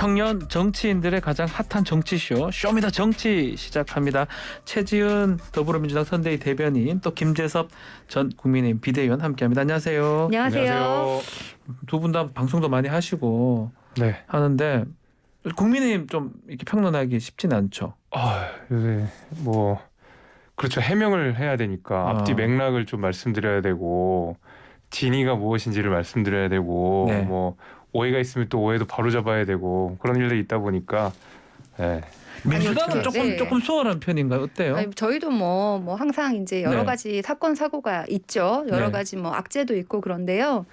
청년 정치인들의 가장 핫한 정치쇼 쇼미더 정치 시작합니다. 최지은 더불어민주당 선대위 대변인 또 김재섭 전 국민의힘 비대위원 함께합니다. 안녕하세요. 안녕하세요. 두 분 다 방송도 많이 하시고 네. 하는데 국민의힘 좀 이렇게 평론하기 쉽지는 않죠. 요새 뭐 그렇죠. 해명을 해야 되니까 앞뒤 맥락을 좀 말씀드려야 되고 진위가 무엇인지를 말씀드려야 되고 네. 뭐 오해가 있으면 또 오해도 바로 잡아야 되고 그런 일들이 있다 보니까 네. 민주당은 네. 조금 수월한 편인가요? 어때요? 아니, 저희도 뭐 항상 이제 여러 네. 가지 사건 사고가 있죠. 여러 네. 가지 뭐 악재도 있고 그런데요.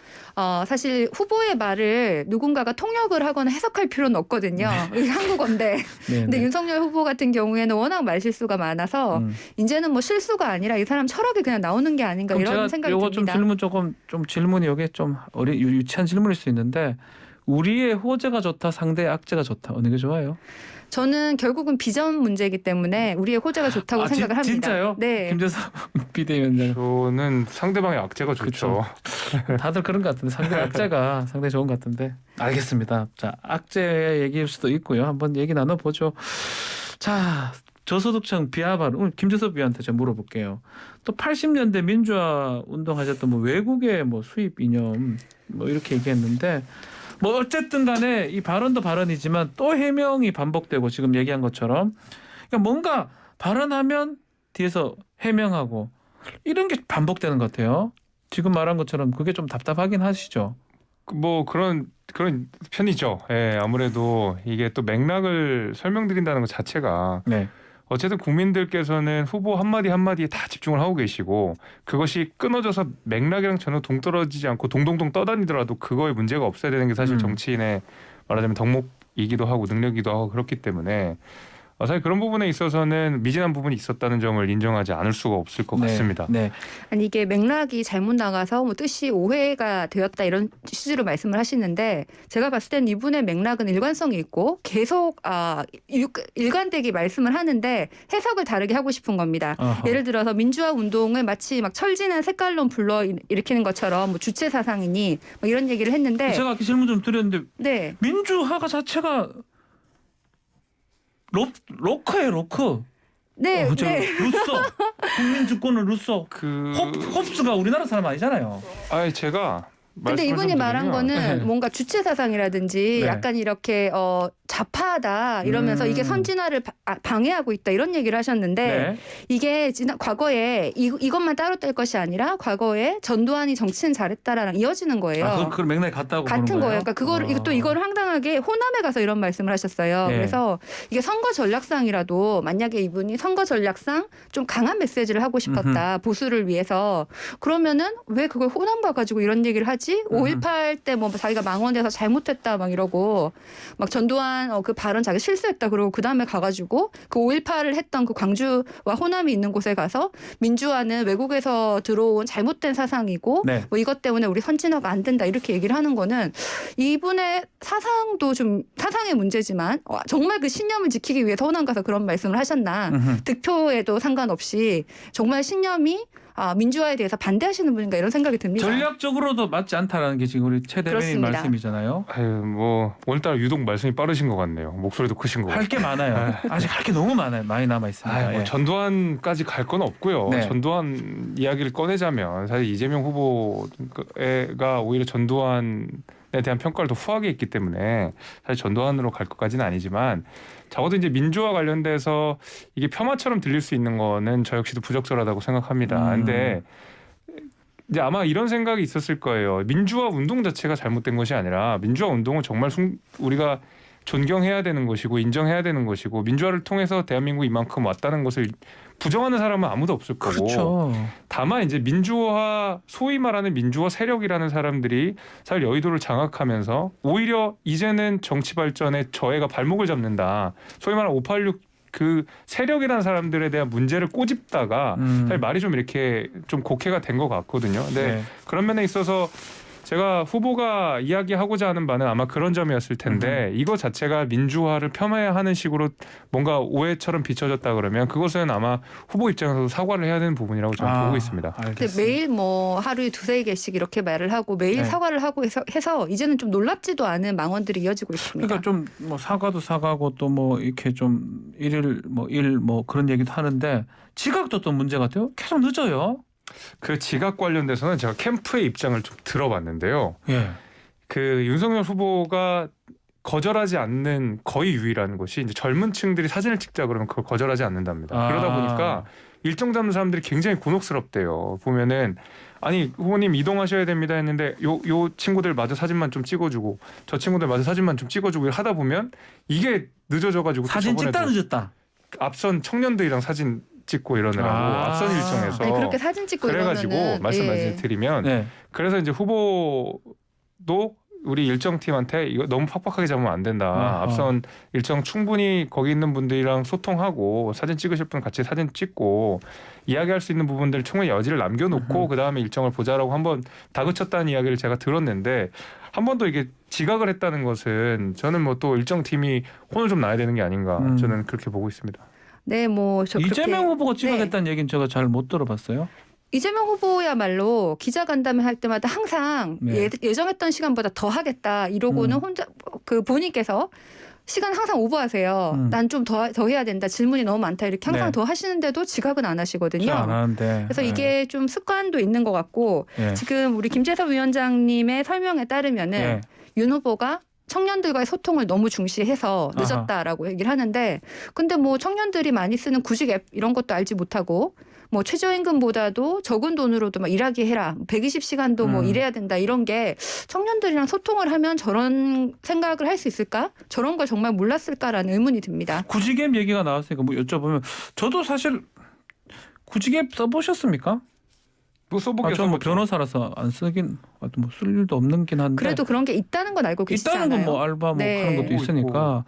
사실 후보의 말을 누군가가 통역을 하거나 해석할 필요는 없거든요. 이게 한국어인데. 네, 근데 네. 윤석열 후보 같은 경우에는 워낙 말실수가 많아서 이제는 뭐 실수가 아니라 이 사람 철학이 그냥 나오는 게 아닌가 그럼 이런 제가 생각이 요거 듭니다. 좀 질문이 이게 좀 유치한 질문일 수 있는데 우리의 호재가 좋다, 상대의 악재가 좋다. 어느 게 좋아요? 저는 결국은 비전 문제이기 때문에 우리의 호재가 좋다고 생각을 합니다. 진짜요? 네. 김재섭 비대위원장. 저는 상대방의 악재가 좋죠. 다들 그런 것 같은데 상대 악재가 상당히 좋은 것 같은데. 알겠습니다. 자, 악재 얘기일 수도 있고요. 한번 얘기 나눠보죠. 자, 저소득층 비하발 오늘 김재섭 위원한테 좀 물어볼게요. 또 80년대 민주화 운동하셨던 뭐 외국의 뭐 수입 이념 뭐 이렇게 얘기했는데 뭐 어쨌든 간에 이 발언도 발언이지만 또 해명이 반복되고 지금 얘기한 것처럼 그러니까 뭔가 발언하면 뒤에서 해명하고 이런 게 반복되는 것 같아요. 지금 말한 것처럼 그게 좀 답답하긴 하시죠. 뭐 그런 편이죠. 예, 아무래도 이게 또 맥락을 설명드린다는 것 자체가 네. 어쨌든 국민들께서는 후보 한마디 한마디에 다 집중을 하고 계시고 그것이 끊어져서 맥락이랑 전혀 동떨어지지 않고 동동동 떠다니더라도 그거에 문제가 없어야 되는 게 사실 정치인의 말하자면 덕목이기도 하고 능력이기도 하고 그렇기 때문에 사실 그런 부분에 있어서는 미진한 부분이 있었다는 점을 인정하지 않을 수가 없을 것 같습니다. 네. 아니 이게 맥락이 잘못 나가서 뭐 뜻이 오해가 되었다 이런 취지로 말씀을 하시는데 제가 봤을 땐 이분의 맥락은 일관성이 있고 계속 일관되게 말씀을 하는데 해석을 다르게 하고 싶은 겁니다. 어허. 예를 들어서 민주화 운동을 마치 막 철진한 색깔론 불러 일으키는 것처럼 뭐 주체 사상이니 뭐 이런 얘기를 했는데 제가 아까 질문 좀 드렸는데 네. 민주화가 자체가 로커예요, 로커. 네, 네. 루소. 국민 주권은 루소. 홉스가 우리나라 사람 아니잖아요. 제가 근데 이분이 말한 거는 네. 뭔가 주체 사상이라든지 네. 약간 이렇게 좌파다 이러면서 이게 선진화를 방해하고 있다 이런 얘기를 하셨는데 네. 이게 과거에 이것만 따로 뗄 것이 아니라 과거에 전두환이 정치는 잘했다라는 이어지는 거예요. 그 맥락이 같다고 보는 같은 거예요? 거예요. 그러니까 이거를 황당하게 호남에 가서 이런 말씀을 하셨어요. 네. 그래서 이게 선거 전략상이라도 만약에 이분이 선거 전략상 좀 강한 메시지를 하고 싶었다. 보수를 위해서 그러면은 왜 그걸 호남 가가지고 이런 얘기를 하지? 5.18 때 뭐 자기가 망원돼서 잘못했다 막 이러고 막 전두환 그 발언 자기 실수했다 그러고 그 다음에 가가지고 그 5.18을 했던 그 광주와 호남이 있는 곳에 가서 민주화는 외국에서 들어온 잘못된 사상이고 네. 뭐 이것 때문에 우리 선진화가 안 된다 이렇게 얘기를 하는 거는 이분의 사상도 좀 사상의 문제지만 정말 그 신념을 지키기 위해서 호남 가서 그런 말씀을 하셨나 득표에도 상관없이 정말 신념이 민주화에 대해서 반대하시는 분인가 이런 생각이 듭니다. 전략적으로도 맞지 않다라는 게 지금 우리 최 대변인 그렇습니다. 말씀이잖아요. 뭐 오늘따라 유독 말씀이 빠르신 것 같네요. 목소리도 크신 것 같아요. 할 게 많아요. 아직 할 게 너무 많아요. 많이 남아 있습니다. 뭐 전두환까지 갈 건 없고요. 네. 전두환 이야기를 꺼내자면 사실 이재명 후보가 오히려 전두환에 대한 평가를 더 후하게 했기 때문에 사실 전두환으로 갈 것까지는 아니지만 적어도 이제 민주화 관련돼서 이게 폄하처럼 들릴 수 있는 거는 저 역시도 부적절하다고 생각합니다. 근데 이제 아마 이런 생각이 있었을 거예요. 민주화 운동 자체가 잘못된 것이 아니라 민주화 운동은 정말 우리가 존경해야 되는 것이고 인정해야 되는 것이고 민주화를 통해서 대한민국이 이만큼 왔다는 것을 부정하는 사람은 아무도 없을 거고 그렇죠. 다만 이제 민주화 소위 말하는 민주화 세력이라는 사람들이 사실 여의도를 장악하면서 오히려 이제는 정치 발전에 저해가 발목을 잡는다. 소위 말하는 586 그 세력이라는 사람들에 대한 문제를 꼬집다가 사실 말이 좀 이렇게 좀 곡해가 된 것 같거든요. 근데 네. 그런 면에 있어서 제가 후보가 이야기하고자 하는 바는 아마 그런 점이었을 텐데 이거 자체가 민주화를 폄하하는 식으로 뭔가 오해처럼 비춰졌다 그러면 그것은 아마 후보 입장에서도 사과를 해야 되는 부분이라고 저는 보고 있습니다. 근데 매일 뭐 하루에 두세 개씩 이렇게 말을 하고 매일 네. 사과를 하고 해서 이제는 좀 놀랍지도 않은 망언들이 이어지고 있습니다. 그러니까 좀 뭐 사과도 사과고 또 뭐 이렇게 좀 일일 뭐 그런 얘기도 하는데 지각도 또 문제 같아요. 계속 늦어요. 그 지각 관련돼서는 제가 캠프의 입장을 좀 들어봤는데요. 예. 그 윤석열 후보가 거절하지 않는 거의 유일한 것이 이제 젊은 층들이 사진을 찍자 그러면 그걸 거절하지 않는답니다. 아. 그러다 보니까 일정 잡는 사람들이 굉장히 곤혹스럽대요. 보면은 아니 후보님 이동하셔야 됩니다 했는데 요 친구들 마저 사진만 좀 찍어주고 저 친구들 마저 사진만 좀 찍어주고 하다 보면 이게 늦어져가지고 사진 찍다 늦었다. 앞선 청년들이랑 사진 찍고 이러느라고 앞선 일정에서 아니, 그렇게 사진 찍고 그래가지고 이러면은 말씀드리면 네. 그래서 이제 후보도 우리 일정팀한테 이거 너무 팍팍하게 잡으면 안 된다. 아하. 앞선 일정 충분히 거기 있는 분들이랑 소통하고 사진 찍으실 분 같이 사진 찍고 이야기할 수 있는 부분들 충분히 여지를 남겨놓고 그다음에 일정을 보자라고 한번 다그쳤다는 이야기를 제가 들었는데 한 번 더 이게 지각을 했다는 것은 저는 뭐 또 일정팀이 혼을 좀 나야 되는 게 아닌가 저는 그렇게 보고 있습니다. 네, 뭐 저 이재명 그렇게, 후보가 지각했다는 얘기는 제가 잘 못 들어봤어요. 이재명 후보야말로 기자간담회 할 때마다 항상 네. 예정했던 시간보다 더 하겠다 이러고는 혼자 그 본인께서 시간 항상 오버하세요. 난 좀 더 해야 된다. 질문이 너무 많다. 이렇게 항상 네. 더 하시는데도 지각은 안 하시거든요. 잘 안 하는데. 그래서 네. 이게 좀 습관도 있는 것 같고 예. 지금 우리 김재섭 위원장님의 설명에 따르면은 예. 윤 후보가 청년들과의 소통을 너무 중시해서 늦었다라고 얘기를 하는데 근데 뭐 청년들이 많이 쓰는 구직 앱 이런 것도 알지 못하고 뭐 최저임금보다도 적은 돈으로도 막 일하게 해라 120시간도 뭐 일해야 된다 이런 게 청년들이랑 소통을 하면 저런 생각을 할 수 있을까? 저런 걸 정말 몰랐을까라는 의문이 듭니다. 구직앱 얘기가 나왔으니까 뭐 여쭤보면 저도 사실 구직앱 써보셨습니까? 뭐 써보겠어. 저는 뭐 변호사라서 안 쓰긴 뭐 쓸 일도 없는긴 한데 그래도 그런 게 있다는 건 알고 계시잖아요. 있다는 건 뭐 알바 뭐 네. 하는 것도 있으니까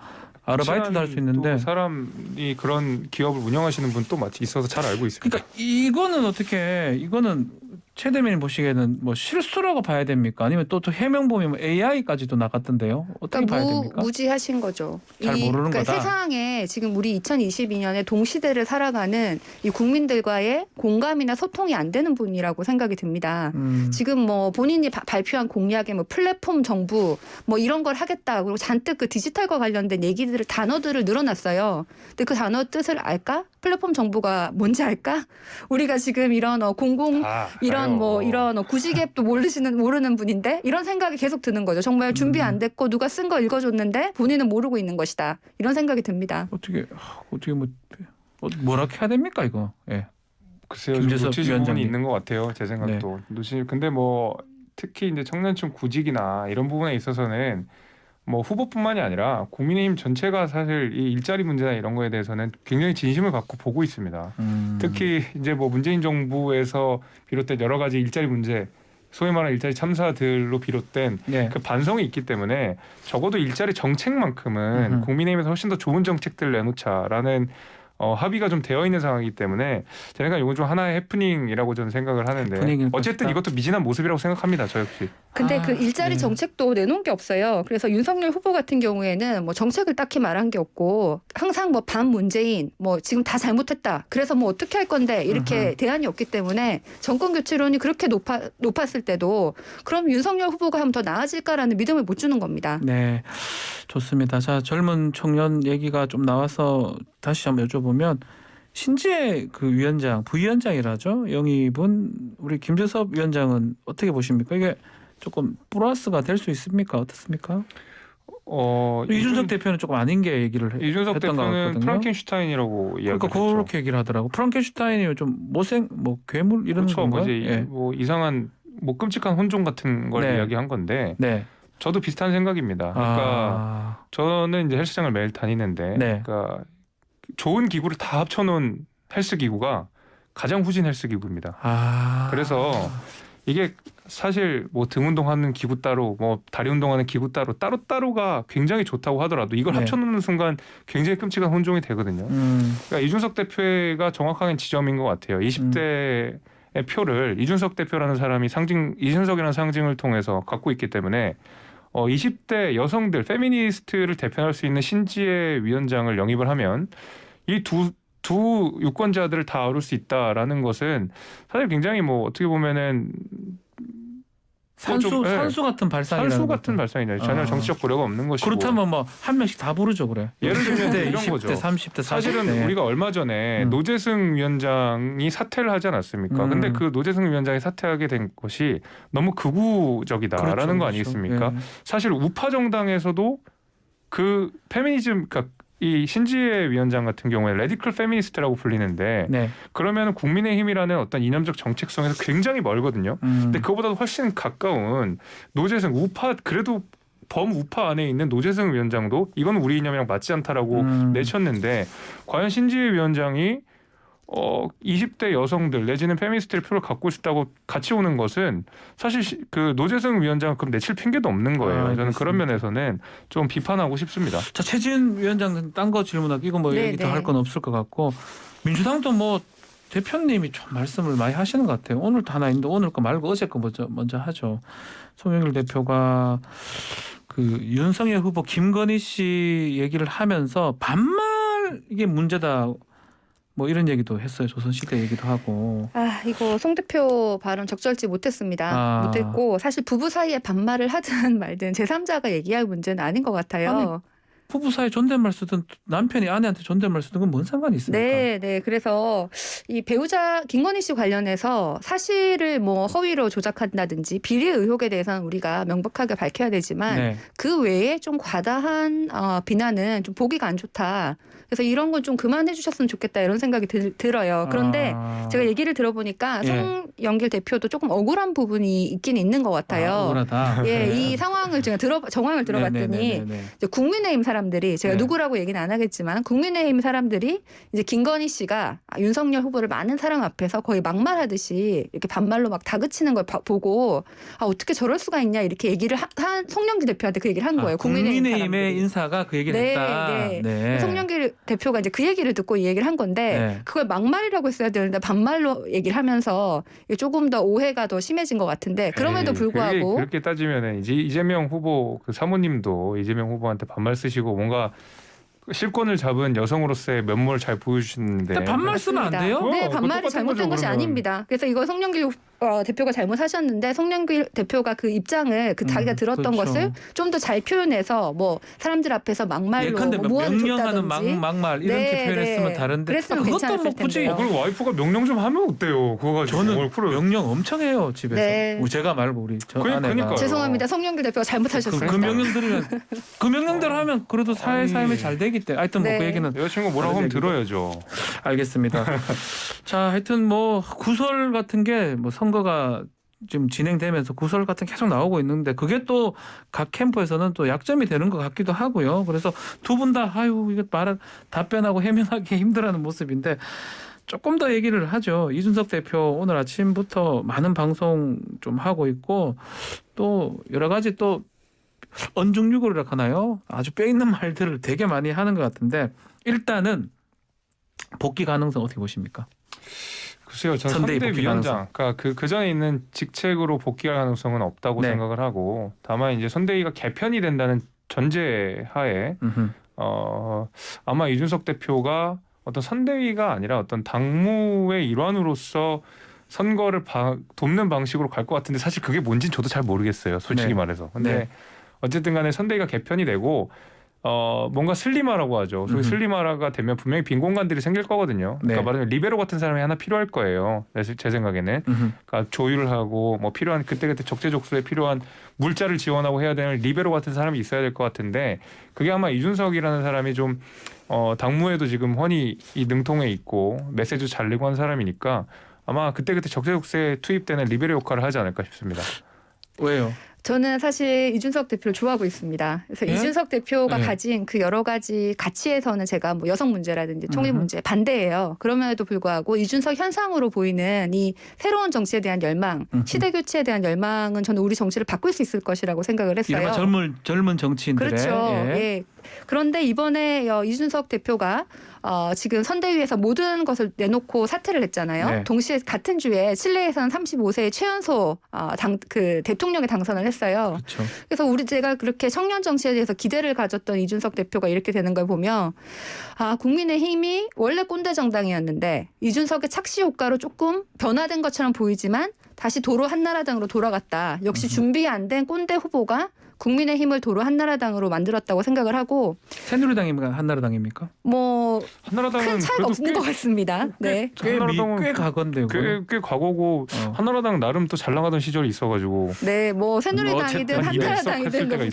아르바이트도 할 수 있는데 또 사람이 그런 기업을 운영하시는 분 또 마치 있어서 잘 알고 있습니다. 그러니까 이거는 어떻게 이거는 최 대변인 보시기에는 뭐 실수라고 봐야 됩니까? 아니면 또 해명 보면 뭐 AI까지도 나갔던데요. 어떻게 그러니까 봐야 됩니까? 무지하신 거죠. 잘 모르는 그러니까 거다. 세상에 지금 우리 2022년에 동시대를 살아가는 이 국민들과의 공감이나 소통이 안 되는 분이라고 생각이 듭니다. 지금 뭐 본인이 발표한 공약에 뭐 플랫폼 정부 뭐 이런 걸 하겠다. 그리고 잔뜩 그 디지털과 관련된 얘기들을 단어들을 늘어놨어요. 근데 그 단어 뜻을 알까? 플랫폼 정부가 뭔지 알까? 우리가 지금 이런 이런 구직앱도 모르는 분인데 이런 생각이 계속 드는 거죠. 정말 준비 안 됐고 누가 쓴 거 읽어줬는데 본인은 모르고 있는 것이다. 이런 생각이 듭니다. 어떻게 뭐라 해야 됩니까 이거? 예. 글쎄요, 김재섭 놓치신 부분이 위원장님. 있는 것 같아요. 제 생각도. 근데 뭐 특히 이제 청년층 구직이나 이런 부분에 있어서는 뭐 후보뿐만이 아니라 국민의힘 전체가 사실 이 일자리 문제나 이런 거에 대해서는 굉장히 진심을 갖고 보고 있습니다. 특히 이제 뭐 문재인 정부에서 비롯된 여러 가지 일자리 문제, 소위 말하는 일자리 참사들로 비롯된 네. 그 반성이 있기 때문에 적어도 일자리 정책만큼은 국민의힘에서 훨씬 더 좋은 정책들을 내놓자라는 합의가 좀 되어 있는 상황이기 때문에 제가 이건 좀 하나의 해프닝이라고 저는 생각을 하는데 해프닝일 어쨌든 것이다. 이것도 미진한 모습이라고 생각합니다. 저 역시. 근데 그 일자리 네. 정책도 내놓은 게 없어요. 그래서 윤석열 후보 같은 경우에는 뭐 정책을 딱히 말한 게 없고 항상 뭐 반 문재인 뭐 지금 다 잘못했다. 그래서 뭐 어떻게 할 건데 이렇게 대안이 없기 때문에 정권 교체론이 그렇게 높았을 때도 그럼 윤석열 후보가 하면 더 나아질까라는 믿음을 못 주는 겁니다. 네, 좋습니다. 자, 젊은 청년 얘기가 좀 나와서 다시 한번 여쭤보면 신재 그 위원장, 부위원장이라죠. 영입은 우리 김재섭 위원장은 어떻게 보십니까? 이게 조금 플러스가 될 수 있습니까? 어떻습니까? 이준석 대표는 조금 아닌 게 얘기를 이준석 했던 것 대표는 같거든요. 프랑켄슈타인이라고 이야기를 그러니까 했죠. 그렇게 얘기를 하더라고. 프랑켄슈타인이 좀 괴물 이런 그렇죠. 건가요? 뭐지 예. 뭐 이상한 뭐 끔찍한 혼종 같은 걸 네. 이야기한 건데 네. 저도 비슷한 생각입니다. 그러니까 저는 이제 헬스장을 매일 다니는데 네. 그러니까 좋은 기구를 다 합쳐놓은 헬스 기구가 가장 후진 헬스 기구입니다. 그래서 이게 사실 뭐 등 운동하는 기구 따로 뭐 다리 운동하는 기구 따로가 굉장히 좋다고 하더라도 이걸 네. 합쳐놓는 순간 굉장히 끔찍한 혼종이 되거든요. 그러니까 이준석 대표가 정확하게 지점인 것 같아요. 20대에 표를 이준석 대표라는 사람이 이준석이라는 상징을 통해서 갖고 있기 때문에 20대 여성들 페미니스트를 대표할 수 있는 신지혜 위원장을 영입을 하면 이 두 유권자들을 다 얻을 수 있다라는 것은 사실 굉장히 뭐 어떻게 보면은 산수 같은 발상이라는 산수 같은 발상이죠. 전혀 정치적 고려가 없는 것이고. 그렇다면 뭐 한 명씩 다 부르죠, 그래. 예를 들면 10대, 이런 20대, 거죠. 30대, 40대. 사실은 우리가 얼마 전에 노재승 위원장이 사퇴를 하지 않았습니까? 근데 그 노재승 위원장이 사퇴하게 된 것이 너무 극우적이다라는 그렇죠, 거 아니겠습니까? 예. 사실 우파 정당에서도 그 페미니즘, 그러니까 이 신지혜 위원장 같은 경우에 레디컬 페미니스트라고 불리는데 네. 그러면 국민의힘이라는 어떤 이념적 정책성에서 굉장히 멀거든요. 근데 그거보다도 훨씬 가까운 노재승 우파, 그래도 범우파 안에 있는 노재승 위원장도 이건 우리 이념이랑 맞지 않다라고 내쳤는데 과연 신지혜 위원장이 20대 여성들 내지는 페미니스트의 표를 갖고 싶다고 같이 오는 것은 사실 그 노재승 위원장은 그럼 내칠 핑계도 없는 거예요. 저는 그런 면에서는 좀 비판하고 싶습니다. 자, 최지은 위원장은 딴 거 질문하고 이거 뭐 얘기 더 할 건 없을 것 같고 민주당도 뭐 대표님이 좀 말씀을 많이 하시는 것 같아요. 오늘도 하나 있는데 오늘 거 말고 어제 거 먼저 하죠. 송영길 대표가 그 윤석열 후보 김건희 씨 얘기를 하면서 반말 이게 문제다. 뭐 이런 얘기도 했어요. 조선시대 얘기도 하고. 이거 송 대표 발언 적절치 못했습니다. 못했고 사실 부부 사이에 반말을 하든 말든 제3자가 얘기할 문제는 아닌 것 같아요. 아니, 부부 사이 존댓말 쓰든 남편이 아내한테 존댓말 쓰든 그건 뭔 상관이 있습니까? 네. 그래서 이 배우자 김건희 씨 관련해서 사실을 뭐 허위로 조작한다든지 비리 의혹에 대해서는 우리가 명백하게 밝혀야 되지만 네. 그 외에 좀 과다한 비난은 좀 보기가 안 좋다. 그래서 이런 건 좀 그만해 주셨으면 좋겠다 이런 생각이 들어요. 그런데 제가 얘기를 들어보니까 송영길 대표도 조금 억울한 부분이 있긴 있는 것 같아요. 억울하다. 예, 이 상황을 제가 정황을 들어봤더니 이제 국민의힘 사람들이 제가 누구라고 얘기는 안 하겠지만 국민의힘 사람들이 이제 김건희 씨가 윤석열 후보를 많은 사람 앞에서 거의 막말하듯이 이렇게 반말로 막 다그치는 걸 보고 어떻게 저럴 수가 있냐 이렇게 얘기를 한 송영길 대표한테 그 얘기를 한 거예요. 국민의힘의 인사가 그 얘기를 했다. 네. 송영길 대표가 이제 그 얘기를 듣고 이 얘기를 한 건데 그걸 막말이라고 했어야 되는데 반말로 얘기를 하면서 조금 더 오해가 더 심해진 것 같은데 그럼에도 불구하고 그렇게 따지면은 이제 이재명 후보 그 사모님도 이재명 후보한테 반말 쓰시고 뭔가 실권을 잡은 여성으로서의 면모를 잘 보여주시는데 반말 쓰면 안 돼요? 네, 반말이 잘못된 것이 아닙니다. 그래서 이거 송영길 대표가 잘못하셨는데 송영길 대표가 그 입장을 자기가 들었던 것을 좀 더 잘 표현해서 뭐 사람들 앞에서 막말로 예컨대 명령하는 막말 이렇게 표현했으면 다른데 그랬으면 그것도 뭐 굳이 텐데요. 와이프가 명령 좀 하면 어때요? 그거 가지고 저는 명령 엄청 해요 집에서. 네. 제가 말고 우리 아내가. 그러니까요. 죄송합니다. 송영길 대표가 잘못하셨습니다. 그 명령 들으면 그 명령대로 하면 그래도 사회 삶이 잘 되기 때문에 하여튼 뭐 그 얘기는 여자친구 뭐라고 하면 들어야죠. 알겠습니다. 자, 하여튼 뭐 구설 같은 게 뭐 선거가 지금 진행되면서 구설 같은 게 계속 나오고 있는데 그게 또 각 캠프에서는 또 약점이 되는 것 같기도 하고요. 그래서 두 분 다 이거 답변하고 해명하기 힘들어하는 모습인데 조금 더 얘기를 하죠. 이준석 대표 오늘 아침부터 많은 방송 좀 하고 있고 또 여러 가지 또 언중유골이라 하나요? 아주 뼈 있는 말들을 되게 많이 하는 것 같은데 일단은 복귀 가능성 어떻게 보십니까? 글쎄요, 저는 선대위원장, 그러니까 그 전에 있는 직책으로 복귀할 가능성은 없다고 생각을 하고 다만 이제 선대위가 개편이 된다는 전제하에 아마 이준석 대표가 어떤 선대위가 아니라 어떤 당무의 일환으로서 선거를 돕는 방식으로 갈 것 같은데 사실 그게 뭔지는 저도 잘 모르겠어요. 솔직히 말해서. 근데 어쨌든 간에 선대위가 개편이 되고 뭔가 슬림화라고 하죠. 그 슬림화가 되면 분명히 빈 공간들이 생길 거거든요. 그러니까 말하자면 리베로 같은 사람이 하나 필요할 거예요. 제 생각에는. 그러니까 조율을 하고 뭐 필요한 그때그때 적재적소에 필요한 물자를 지원하고 해야 되는 리베로 같은 사람이 있어야 될 것 같은데 그게 아마 이준석이라는 사람이 좀 당무에도 지금 훤히 이 능통해 있고 메시지 잘 내고 한 사람이니까 아마 그때그때 적재적소에 투입되는 리베로 역할을 하지 않을까 싶습니다. 왜요? 저는 사실 이준석 대표를 좋아하고 있습니다. 그래서 이준석 대표가 가진 그 여러 가지 가치에서는 제가 뭐 여성 문제라든지 총리 문제 반대예요. 그럼에도 불구하고 이준석 현상으로 보이는 이 새로운 정치에 대한 열망, 시대 교체에 대한 열망은 저는 우리 정치를 바꿀 수 있을 것이라고 생각을 했어요. 이른바 젊은 정치인들의. 그렇죠. 예. 그런데 이번에 이준석 대표가 지금 선대위에서 모든 것을 내놓고 사퇴를 했잖아요. 네. 동시에 같은 주에 칠레에서는 35세의 최연소 대통령에 당선을 했어요. 그렇죠. 그래서 제가 그렇게 청년 정치에 대해서 기대를 가졌던 이준석 대표가 이렇게 되는 걸 보면 국민의힘이 원래 꼰대 정당이었는데 이준석의 착시 효과로 조금 변화된 것처럼 보이지만 다시 도로 한나라당으로 돌아갔다. 역시 준비 안 된 꼰대 후보가 국민의힘을 도로 한나라당으로 만들었다고 생각을 하고 새누리당입니까? 한나라당입니까? 뭐 한나라당은 큰 차이가 그래도 없는 것 같습니다. 네. 꽤 과거인데요. 꽤 과거고 한나라당 나름 또 잘 나가던 시절이 있어가지고 네, 뭐 새누리당이든 어쨌든 한나라당이든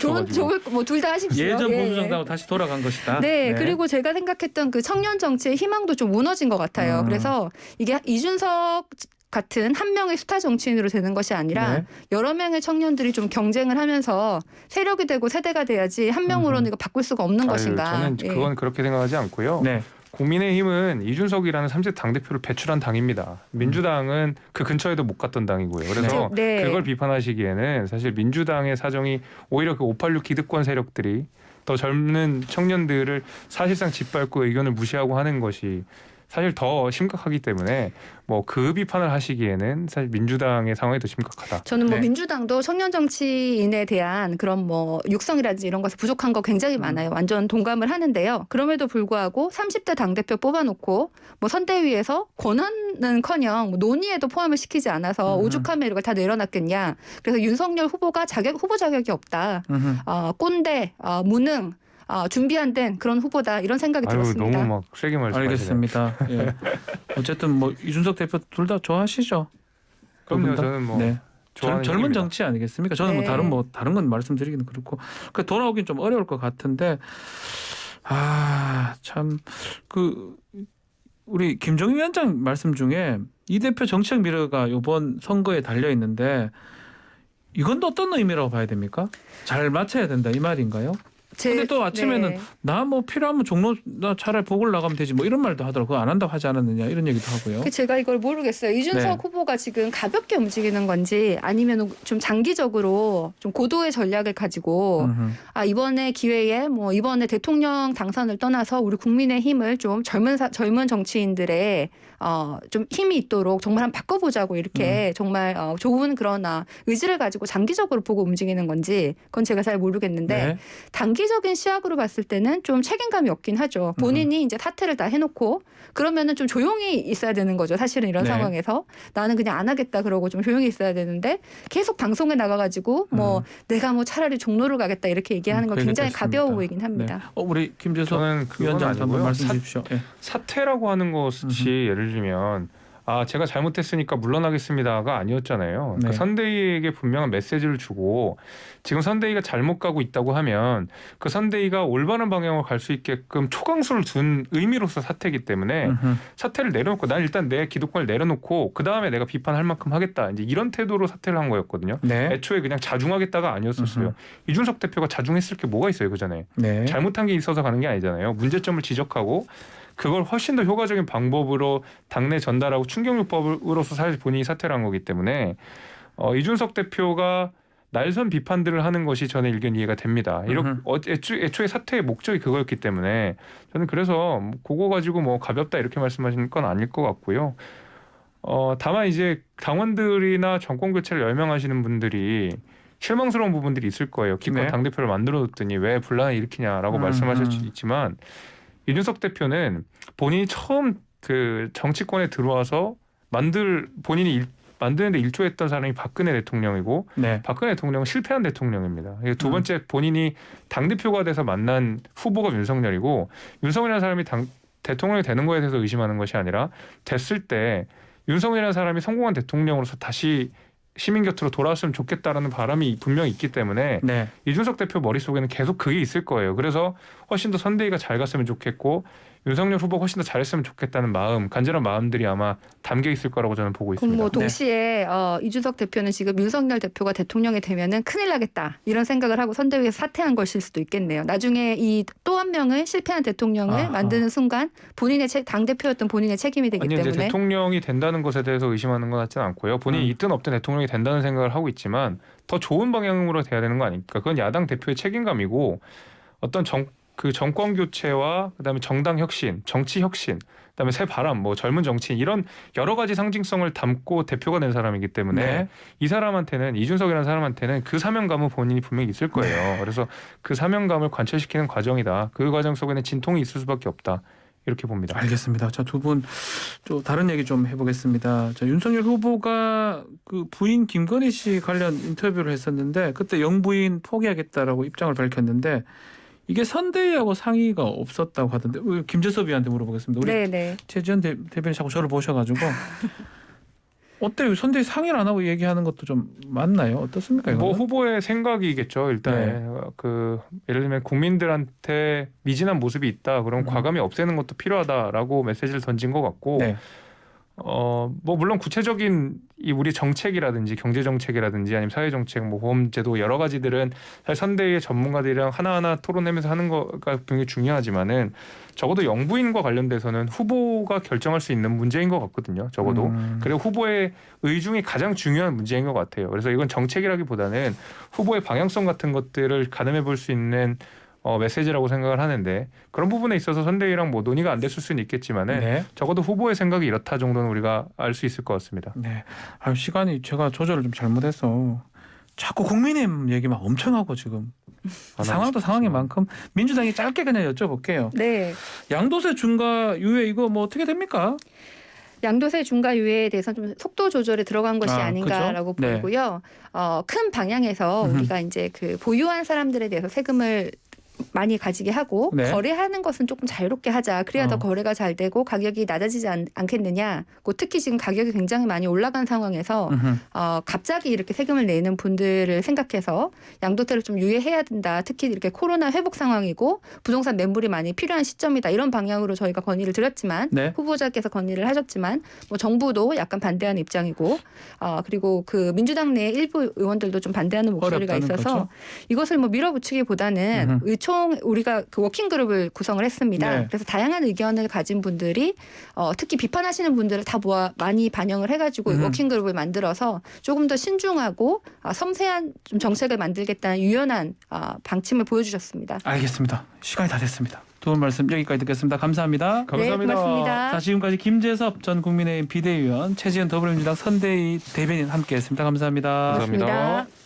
뭐 둘 다 하십시오. 예전 예, 보수정당으로 다시 돌아간 것이다. 네, 그리고 제가 생각했던 그 청년 정치의 희망도 좀 무너진 것 같아요. 그래서 이게 이준석 같은 한 명의 스타 정치인으로 되는 것이 아니라 네. 여러 명의 청년들이 좀 경쟁을 하면서 세력이 되고 세대가 돼야지 한 명으로는 이거 바꿀 수가 없는 것인가. 저는 그건 그렇게 생각하지 않고요. 네. 국민의힘은 이준석이라는 3세 당대표를 배출한 당입니다. 민주당은 그 근처에도 못 갔던 당이고요. 그래서 네. 그걸 비판하시기에는 사실 민주당의 사정이 오히려 그 586 기득권 세력들이 더 젊은 청년들을 사실상 짓밟고 의견을 무시하고 하는 것이 사실 더 심각하기 때문에 뭐 그 비판을 하시기에는 사실 민주당의 상황이 더 심각하다. 저는 뭐 네. 민주당도 청년 정치인에 대한 그런 뭐 육성이라든지 이런 것에 부족한 거 굉장히 많아요. 완전 동감을 하는데요. 그럼에도 불구하고 30대 당대표 뽑아놓고 뭐 선대위에서 권한은커녕 뭐 논의에도 포함을 시키지 않아서 오죽하면 이걸 다 내려놨겠냐. 그래서 윤석열 후보가 후보 자격이 없다. 꼰대, 무능. 준비 안 된 그런 후보다 이런 생각이 들었습니다. 너무 막 세게 말씀하시네요. 알겠습니다. 예. 어쨌든 뭐 이준석 대표 둘 다 좋아하시죠? 그럼요. 두 분 다? 저는 뭐 네. 좋아하는 젊은 얘기입니다. 정치 아니겠습니까? 저는 네. 다른 건 말씀드리기는 그렇고 돌아오긴 좀 어려울 것 같은데 참 우리 김종인 위원장 말씀 중에 이 대표 정책 미래가 이번 선거에 달려 있는데 이건 또 어떤 의미라고 봐야 됩니까? 잘 맞춰야 된다 이 말인가요? 근데 또 아침에는 네. 나 뭐 필요하면 종로 나 차라리 보궐 나가면 되지 뭐 이런 말도 하더라고. 그거 안 한다고 하지 않았느냐 이런 얘기도 하고요. 제가 이걸 모르겠어요. 이준석 네. 후보가 지금 가볍게 움직이는 건지 아니면 좀 장기적으로 좀 고도의 전략을 가지고 이번에 기회에 뭐 이번에 대통령 당선을 떠나서 우리 국민의힘을 좀 젊은 정치인들의 좀 힘이 있도록 정말 한번 바꿔보자고 이렇게 정말 좋은 그런 의지를 가지고 장기적으로 보고 움직이는 건지 그건 제가 잘 모르겠는데 네. 단기적인 시각으로 봤을 때는 좀 책임감이 없긴 하죠. 본인이 이제 사퇴를 다 해놓고 그러면은 좀 조용히 있어야 되는 거죠. 사실은 이런 네. 상황에서 나는 그냥 안 하겠다 그러고 좀 조용히 있어야 되는데 계속 방송에 나가가지고 뭐 내가 뭐 차라리 종로를 가겠다 이렇게 얘기하는 건 그 굉장히 얘기도 가벼워 했습니다. 보이긴 합니다. 네. 우리 김재석 저는 그건 위원장한테 한번 아니고요. 말씀 주십시오. 예. 사퇴라고 하는 것이 예를 들면 제가 잘못했으니까 물러나겠습니다가 아니었잖아요. 네. 그러니까 선대위에게 분명한 메시지를 주고 지금 선대위가 잘못 가고 있다고 하면 그 선대위가 올바른 방향으로 갈 수 있게끔 초강수를 둔 의미로서 사퇴이기 때문에 사퇴를 내려놓고 난 일단 내 기득권을 내려놓고 그 다음에 내가 비판할 만큼 하겠다. 이제 이런 태도로 사퇴를 한 거였거든요. 네. 애초에 그냥 자중하겠다가 아니었었어요. 이준석 대표가 자중했을 게 뭐가 있어요, 그 전에. 네. 잘못한 게 있어서 가는 게 아니잖아요. 문제점을 지적하고 그걸 훨씬 더 효과적인 방법으로 당내 전달하고 충격요법으로서 사실 본인이 사퇴를 한 거기 때문에 이준석 대표가 날선 비판들을 하는 것이 저는 일견 이해가 됩니다. 애초에 사퇴의 목적이 그거였기 때문에 저는 그래서 그거 가지고 뭐 가볍다 이렇게 말씀하시는 건 아닐 것 같고요. 다만 이제 당원들이나 정권 교체를 열명하시는 분들이 실망스러운 부분들이 있을 거예요. 기껏 네. 당대표를 만들어뒀더니 왜 분란을 일으키냐라고 말씀하실 수 있지만 이준석 대표는 본인이 처음 그 정치권에 들어와서 본인이 만드는데 일조했던 사람이 박근혜 대통령이고 네. 박근혜 대통령은 실패한 대통령입니다. 두 번째 본인이 당대표가 돼서 만난 후보가 윤석열이고 윤석열이라는 사람이 대통령이 되는 거에 대해서 의심하는 것이 아니라 됐을 때 윤석열이라는 사람이 성공한 대통령으로서 다시 시민 곁으로 돌아왔으면 좋겠다라는 바람이 분명히 있기 때문에 네. 이준석 대표 머릿속에는 계속 그게 있을 거예요. 그래서 훨씬 더 선대위가 잘 갔으면 좋겠고 윤석열 후보가 훨씬 더 잘했으면 좋겠다는 마음, 간절한 마음들이 아마 담겨 있을 거라고 저는 보고 그럼 있습니다. 뭐 동시에 이준석 대표는 지금 윤석열 대표가 대통령이 되면은 큰일 나겠다 이런 생각을 하고 선대위에서 사퇴한 것일 수도 있겠네요. 나중에 이 또 한 명을 실패한 대통령을 만드는 순간 본인의 당 대표였던 본인의 책임이 되기 아니, 때문에 이제 대통령이 된다는 것에 대해서 의심하는 것 같지는 않고요. 본인이 있든 없든 대통령이 된다는 생각을 하고 있지만 더 좋은 방향으로 돼야 되는 거 아닙니까? 그건 야당 대표의 책임감이고 어떤 그 정권 교체와 그다음에 정당 혁신, 정치 혁신, 그다음에 새 바람, 뭐 젊은 정치인 이런 여러 가지 상징성을 담고 대표가 된 사람이기 때문에 네. 이 사람한테는 이준석이라는 사람한테는 그 사명감은 본인이 분명히 있을 거예요. 그래서 그 사명감을 관철시키는 과정이다. 그 과정 속에는 진통이 있을 수밖에 없다. 이렇게 봅니다. 알겠습니다. 자, 두 분 좀 다른 얘기 좀 해보겠습니다. 자, 윤석열 후보가 그 부인 김건희 씨 관련 인터뷰를 했었는데 그때 영부인 포기하겠다라고 입장을 밝혔는데 이게 선대위하고 상의가 없었다고 하던데 김재섭 위원한테 물어보겠습니다. 우리 네네. 최지원 대변인 자꾸 저를 보셔가지고 어때요? 선대위 상의를 안 하고 얘기하는 것도 좀 맞나요? 어떻습니까? 이거는? 뭐 후보의 생각이겠죠. 일단 네. 그 예를 들면 국민들한테 미진한 모습이 있다. 그럼 과감히 없애는 것도 필요하다라고 메시지를 던진 것 같고 네. 뭐 물론 구체적인 이 우리 정책이라든지 경제 정책이라든지 아니면 사회 정책, 뭐 보험제도 여러 가지들은 사실 선대위의 전문가들이랑 하나하나 토론하면서 하는 거가 굉장히 중요하지만은 적어도 영부인과 관련돼서는 후보가 결정할 수 있는 문제인 것 같거든요. 적어도 그리고 후보의 의중이 가장 중요한 문제인 것 같아요. 그래서 이건 정책이라기보다는 후보의 방향성 같은 것들을 가늠해 볼 수 있는 메시지라고 생각을 하는데 그런 부분에 있어서 선대위랑 뭐 논의가 안 됐을 수는 있겠지만은 네. 적어도 후보의 생각이 이렇다 정도는 우리가 알 수 있을 것 같습니다. 네. 아, 시간이 제가 조절을 좀 잘못해서 자꾸 국민의힘 얘기만 엄청 하고 지금 상황도 상황인 만큼 민주당이 짧게 그냥 여쭤볼게요. 네. 양도세 중과 유예 이거 뭐 어떻게 됩니까? 양도세 중과 유예에 대해서 좀 속도 조절에 들어간 것이 아, 아닌가라고 그죠? 네. 보이고요. 큰 방향에서 우리가 이제 그 보유한 사람들에 대해서 세금을 많이 가지게 하고 네. 거래하는 것은 조금 자유롭게 하자. 그래야 더 거래가 잘 되고 가격이 낮아지지 않겠느냐. 특히 지금 가격이 굉장히 많이 올라간 상황에서 갑자기 이렇게 세금을 내는 분들을 생각해서 양도세를 좀 유예해야 된다. 특히 이렇게 코로나 회복 상황이고 부동산 매물이 많이 필요한 시점이다. 이런 방향으로 저희가 건의를 드렸지만 네. 후보자께서 건의를 하셨지만 뭐 정부도 약간 반대하는 입장이고 그리고 그 민주당 내 일부 의원들도 좀 반대하는 목소리가 어렵다는 있어서 거죠? 이것을 뭐 밀어붙이기보다는 의총 우리가 그 워킹 그룹을 구성을 했습니다. 네. 그래서 다양한 의견을 가진 분들이 특히 비판하시는 분들을 다 모아 많이 반영을 해가지고 워킹 그룹을 만들어서 조금 더 신중하고 섬세한 좀 정책을 만들겠다는 유연한 방침을 보여주셨습니다. 알겠습니다. 시간이 다 됐습니다. 두 분 말씀 여기까지 듣겠습니다. 감사합니다. 감사합니다. 네, 고맙습니다. 자, 지금까지 김재섭 전 국민의힘 비대위원, 최지은 더불어민주당 선대위 대변인 함께했습니다. 감사합니다. 감사합니다. 고맙습니다.